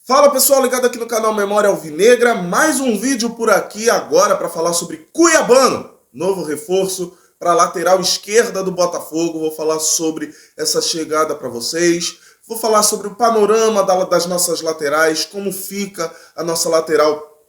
Fala pessoal, ligado aqui no canal Memória Alvinegra, mais um vídeo por aqui agora para falar sobre Cuiabano, novo reforço para a lateral esquerda do Botafogo. Vou falar sobre essa chegada para vocês, vou falar sobre o panorama das nossas laterais, como fica a nossa lateral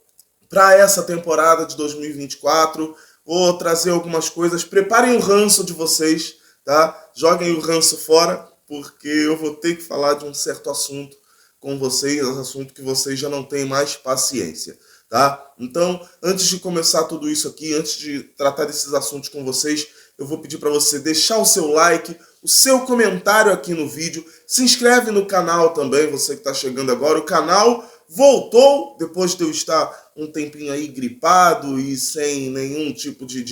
para essa temporada de 2024. Vou trazer algumas coisas, preparem o ranço de vocês, tá? Joguem o ranço fora, porque eu vou ter que falar de um certo assunto com vocês, assunto que vocês já não têm mais paciência, tá? Então, antes de começar tudo isso aqui, antes de tratar desses assuntos com vocês, eu vou pedir para você deixar o seu like, o seu comentário aqui no vídeo, se inscreve no canal também, você que está chegando agora. O canal voltou, depois de eu estar um tempinho aí gripado e sem nenhum tipo de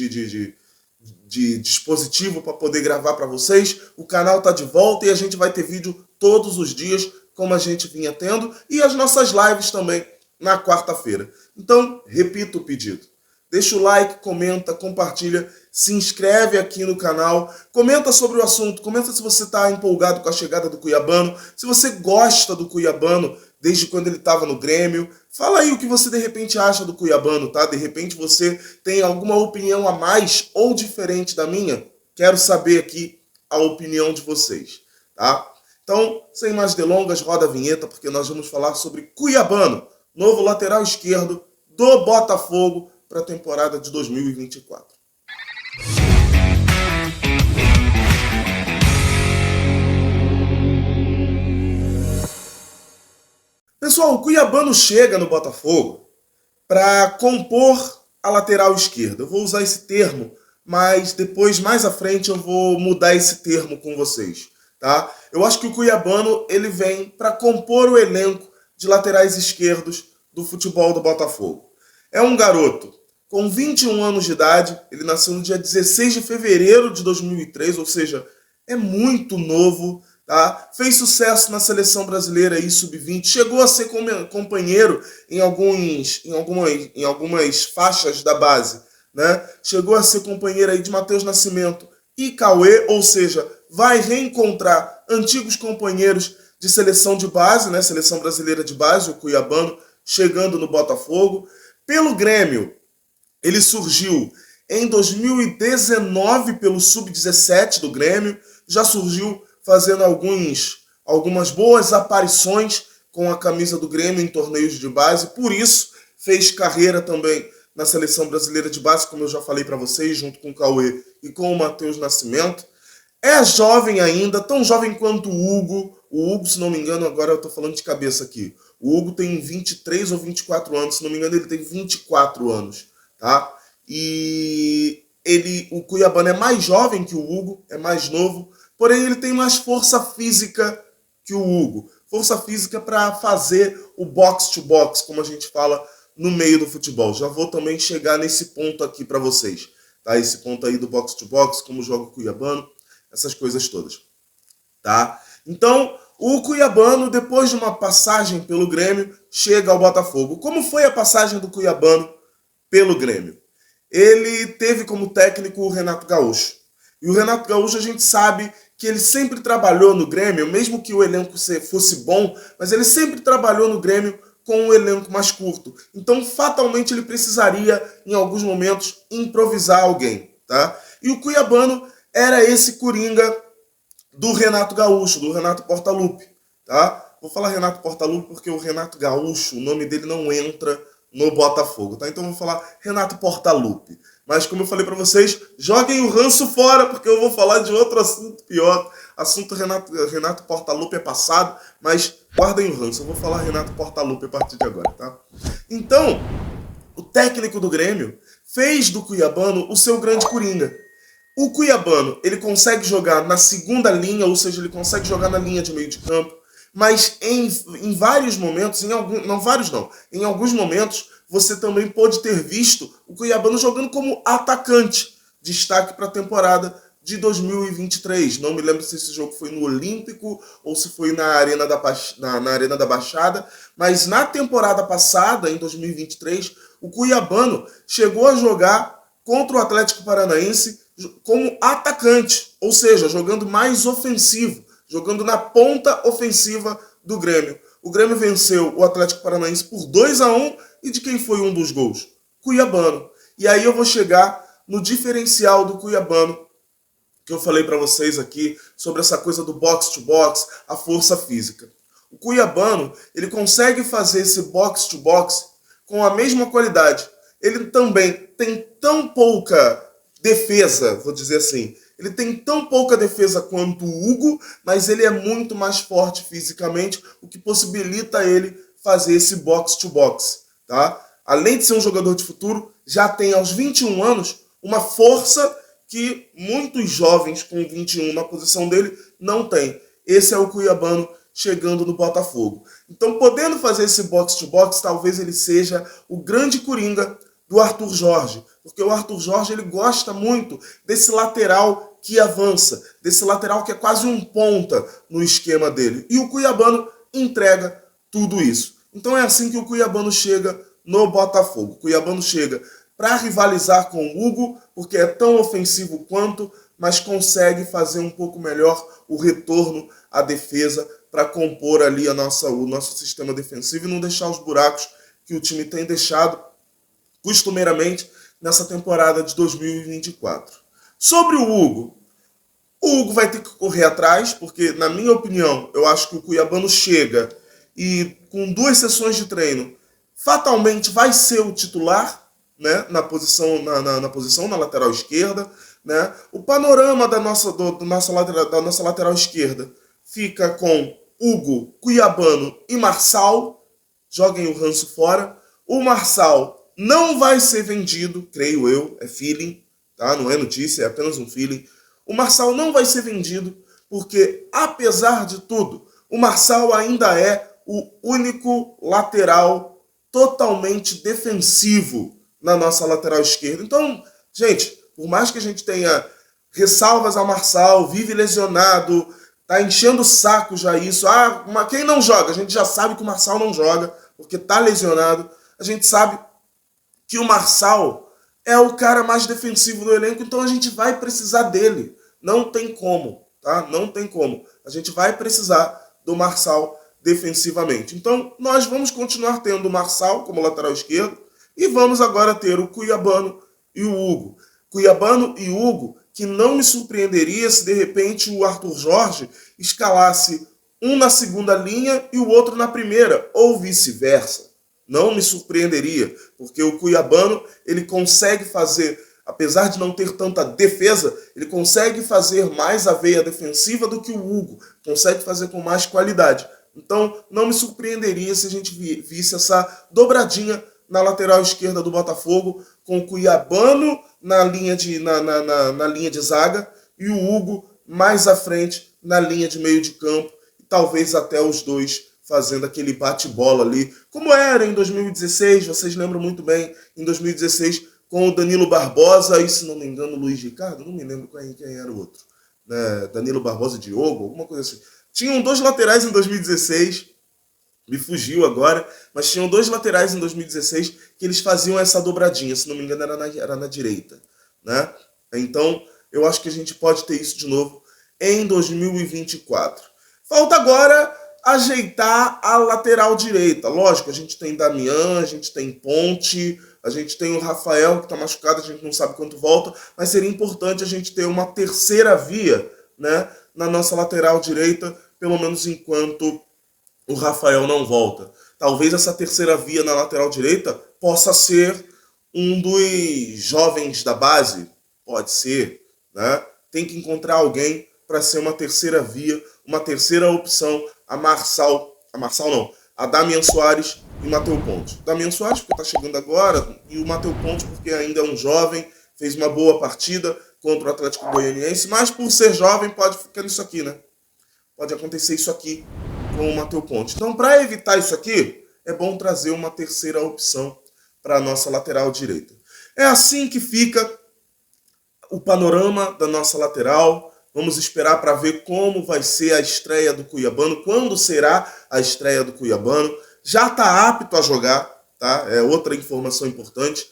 dispositivo para poder gravar para vocês. O canal tá de volta e a gente vai ter vídeo todos os dias, como a gente vinha tendo, e as nossas lives também na quarta-feira. Então, repito o pedido. Deixa o like, comenta, compartilha, se inscreve aqui no canal, comenta sobre o assunto, comenta se você está empolgado com a chegada do Cuiabano, se você gosta do Cuiabano desde quando ele estava no Grêmio. Fala aí o que você de repente acha do Cuiabano, tá? De repente você tem alguma opinião a mais ou diferente da minha? Quero saber aqui a opinião de vocês, tá? Então, sem mais delongas, roda a vinheta, porque nós vamos falar sobre Cuiabano, novo lateral esquerdo do Botafogo para a temporada de 2024. Pessoal, o Cuiabano chega no Botafogo para compor a lateral esquerda. Eu vou usar esse termo, mas depois, mais à frente, eu vou mudar esse termo com vocês. Tá? Eu acho que o Cuiabano ele vem para compor o elenco de laterais esquerdos do futebol do Botafogo. É um garoto com 21 anos de idade, ele nasceu no dia 16 de fevereiro de 2003, ou seja, é muito novo. Tá? Fez sucesso na seleção brasileira aí, sub-20, chegou a ser companheiro em algumas faixas da base. Né? Chegou a ser companheiro aí de Matheus Nascimento e Cauê, ou seja, vai reencontrar antigos companheiros de seleção de base, né? Seleção brasileira de base, o Cuiabano, chegando no Botafogo. Pelo Grêmio, ele surgiu em 2019 pelo Sub-17 do Grêmio, já surgiu fazendo algumas boas aparições com a camisa do Grêmio em torneios de base, por isso fez carreira também na seleção brasileira de base, como eu já falei para vocês, junto com o Cauê e com o Matheus Nascimento. É jovem ainda, tão jovem quanto o Hugo. O Hugo, se não me engano, agora eu tô falando de cabeça aqui. O Hugo tem 23 ou 24 anos, se não me engano ele tem 24 anos, tá? E o Cuiabano é mais jovem que o Hugo, é mais novo, porém ele tem mais força física que o Hugo. Força física para fazer o box-to-box, como a gente fala no meio do futebol. Já vou também chegar nesse ponto aqui para vocês, tá? Esse ponto aí do box-to-box, como joga o Cuiabano, essas coisas todas, tá? Então, o Cuiabano, depois de uma passagem pelo Grêmio, chega ao Botafogo. Como foi a passagem do Cuiabano pelo Grêmio? Ele teve como técnico o Renato Gaúcho. E o Renato Gaúcho, a gente sabe que ele sempre trabalhou no Grêmio, mesmo que o elenco fosse bom, mas ele sempre trabalhou no Grêmio com um elenco mais curto. Então, fatalmente, ele precisaria, em alguns momentos, improvisar alguém, tá? E o Cuiabano era esse coringa do Renato Gaúcho, do Renato Portaluppi, tá? Vou falar Renato Portaluppi porque o Renato Gaúcho, o nome dele não entra no Botafogo, tá? Então eu vou falar Renato Portaluppi. Mas como eu falei pra vocês, joguem o ranço fora, porque eu vou falar de outro assunto pior. Assunto Renato Portaluppi é passado, mas guardem o ranço. Eu vou falar Renato Portaluppi a partir de agora, tá? Então, o técnico do Grêmio fez do Cuiabano o seu grande coringa. O Cuiabano, ele consegue jogar na segunda linha, ou seja, ele consegue jogar na linha de meio de campo, mas em vários momentos, em alguns momentos, você também pode ter visto o Cuiabano jogando como atacante, destaque para a temporada de 2023. Não me lembro se esse jogo foi no Olímpico ou se foi na Arena da Baixada, mas na temporada passada, em 2023, o Cuiabano chegou a jogar contra o Atlético Paranaense como atacante, ou seja, jogando mais ofensivo, jogando na ponta ofensiva do Grêmio. O Grêmio venceu o Atlético Paranaense por 2-1 e de quem foi um dos gols? Cuiabano. E aí eu vou chegar no diferencial do Cuiabano, que eu falei para vocês aqui sobre essa coisa do box to box, a força física. O Cuiabano, ele consegue fazer esse box to box com a mesma qualidade. Ele também tem tão pouca defesa, vou dizer assim, ele tem tão pouca defesa quanto o Hugo, mas ele é muito mais forte fisicamente, o que possibilita ele fazer esse box to box, tá? Além de ser um jogador de futuro, já tem aos 21 anos uma força que muitos jovens com 21 na posição dele não têm. Esse é o Cuiabano chegando no Botafogo. Então, podendo fazer esse box to box, talvez ele seja o grande coringa do Arthur Jorge, porque o Arthur Jorge ele gosta muito desse lateral que avança, desse lateral que é quase um ponta no esquema dele. E o Cuiabano entrega tudo isso. Então é assim que o Cuiabano chega no Botafogo. O Cuiabano chega para rivalizar com o Hugo, porque é tão ofensivo quanto, mas consegue fazer um pouco melhor o retorno à defesa para compor ali o nosso sistema defensivo e não deixar os buracos que o time tem deixado costumeiramente nessa temporada de 2024. Sobre o Hugo vai ter que correr atrás, porque, na minha opinião, eu acho que o Cuiabano chega e, com 2 sessões de treino, fatalmente vai ser o titular, né, na lateral esquerda. Né? O panorama da nossa lateral esquerda fica com Hugo, Cuiabano e Marçal. Joguem o ranço fora. O Marçal não vai ser vendido, creio eu, é feeling, tá? Não é notícia, é apenas um feeling. O Marçal não vai ser vendido porque, apesar de tudo, o Marçal ainda é o único lateral totalmente defensivo na nossa lateral esquerda. Então, gente, por mais que a gente tenha ressalvas ao Marçal, vive lesionado, tá enchendo o saco já isso. Mas quem não joga? A gente já sabe que o Marçal não joga porque tá lesionado. A gente sabe que o Marçal é o cara mais defensivo do elenco, então a gente vai precisar dele. Não tem como, tá? Não tem como. A gente vai precisar do Marçal defensivamente. Então, nós vamos continuar tendo o Marçal como lateral esquerdo e vamos agora ter o Cuiabano e o Hugo. Cuiabano e Hugo, que não me surpreenderia se de repente o Arthur Jorge escalasse um na segunda linha e o outro na primeira, ou vice-versa. Não me surpreenderia, porque o Cuiabano ele consegue fazer, apesar de não ter tanta defesa, ele consegue fazer mais a veia defensiva do que o Hugo, consegue fazer com mais qualidade. Então, não me surpreenderia se a gente visse essa dobradinha na lateral esquerda do Botafogo, com o Cuiabano na linha de zaga e o Hugo mais à frente na linha de meio de campo, e talvez até os dois fazendo aquele bate-bola ali, como era em 2016, vocês lembram muito bem, em 2016, com o Danilo Barbosa e, se não me engano, o Luiz Ricardo, não me lembro quem era o outro, né? Danilo Barbosa e Diogo, alguma coisa assim. Tinham 2 laterais em 2016, me fugiu agora, mas tinham 2 laterais em 2016 que eles faziam essa dobradinha, se não me engano era na direita, né? Então, eu acho que a gente pode ter isso de novo em 2024. Falta agora ajeitar a lateral direita. Lógico, a gente tem Damian, a gente tem Ponte, a gente tem o Rafael que está machucado, a gente não sabe quanto volta, mas seria importante a gente ter uma terceira via, né, na nossa lateral direita, pelo menos enquanto o Rafael não volta. Talvez essa terceira via na lateral direita possa ser um dos jovens da base, pode ser, né? Tem que encontrar alguém para ser uma terceira via, uma terceira opção, a Damian Soares e Matheus Ponte. Damian Soares porque está chegando agora, e o Matheus Ponte porque ainda é um jovem, fez uma boa partida contra o Atlético Goianiense, mas por ser jovem pode ficar nisso aqui, né? Pode acontecer isso aqui com o Matheus Ponte. Então, para evitar isso aqui, é bom trazer uma terceira opção para a nossa lateral direita. É assim que fica o panorama da nossa lateral. Vamos esperar para ver como vai ser a estreia do Cuiabano, quando será a estreia do Cuiabano. Já está apto a jogar, tá? É outra informação importante.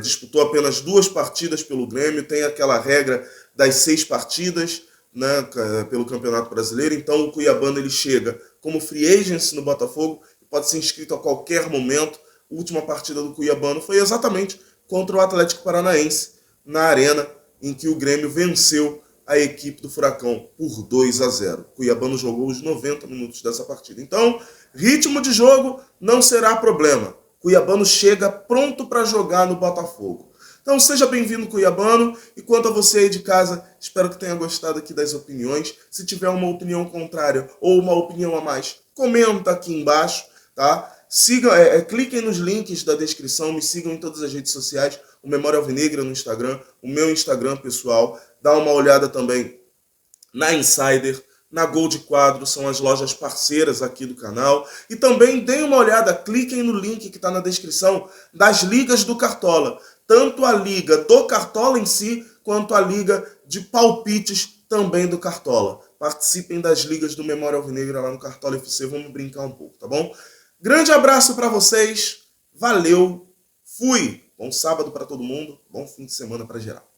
Disputou apenas 2 partidas pelo Grêmio, tem aquela regra das 6 partidas, né, pelo Campeonato Brasileiro. Então o Cuiabano ele chega como free agent no Botafogo, pode ser inscrito a qualquer momento. A última partida do Cuiabano foi exatamente contra o Atlético Paranaense, na Arena, em que o Grêmio venceu a equipe do Furacão por 2-0. O Cuiabano jogou os 90 minutos dessa partida. Então, ritmo de jogo não será problema. Cuiabano chega pronto para jogar no Botafogo. Então seja bem-vindo, Cuiabano. E quanto a você aí de casa, espero que tenha gostado aqui das opiniões. Se tiver uma opinião contrária ou uma opinião a mais, comenta aqui embaixo, tá? Cliquem nos links da descrição, me sigam em todas as redes sociais, o Memória Alvinegra no Instagram, o meu Instagram pessoal. Dá uma olhada também na Insider, na Gold Quadro, são as lojas parceiras aqui do canal. E também deem uma olhada, cliquem no link que está na descrição das ligas do Cartola. Tanto a liga do Cartola em si, quanto a liga de palpites também do Cartola. Participem das ligas do Memória Alvinegra lá no Cartola FC, vamos brincar um pouco, tá bom? Grande abraço para vocês, valeu, fui! Bom sábado para todo mundo, bom fim de semana para geral.